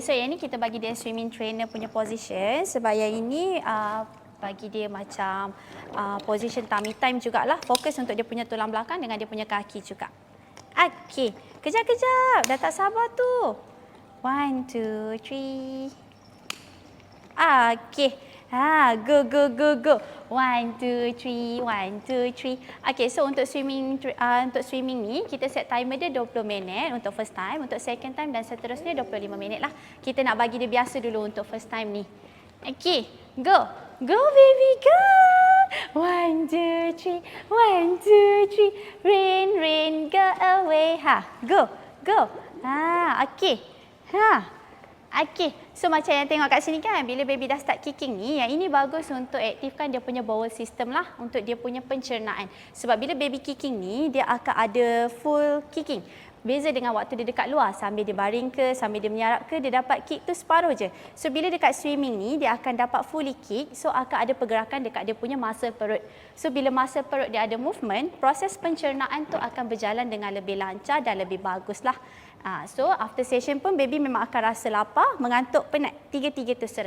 So yang ni kita bagi dia swimming trainer punya position sebab yang ini bagi dia macam position tummy time jugalah. Fokus untuk dia punya tulang belakang dengan dia punya kaki juga. Okey, kejap-kejap. Dah tak sabar tu. 1, 2, 3. Okey. Go, go, go, go. 1, 2, 3, 1, 2, 3. Okey, so untuk swimming ni, kita set timer dia 20 minit untuk first time, untuk second time dan seterusnya 25 minit lah. Kita nak bagi dia biasa dulu untuk first time ni. Okey, go. Go, baby, go. 1, 2, 3. 1, 2, 3. Rain, rain, go away. Go, go. Okey. Okey, so macam yang tengok kat sini kan, bila baby dah start kicking ni, yang ini bagus untuk aktifkan dia punya bowel system lah, untuk dia punya pencernaan. Sebab bila baby kicking ni, dia akan ada full kicking. Beza dengan waktu dia dekat luar, sambil dia baring ke, sambil dia menyarap ke, dia dapat kick tu separuh je. So bila dekat swimming ni, dia akan dapat fully kick, so akan ada pergerakan dekat dia punya muscle perut. So bila muscle perut dia ada movement, proses pencernaan tu akan berjalan dengan lebih lancar dan lebih bagus lah. So after session pun baby memang akan rasa lapar, mengantuk, penat. Tiga-tiga tu serta.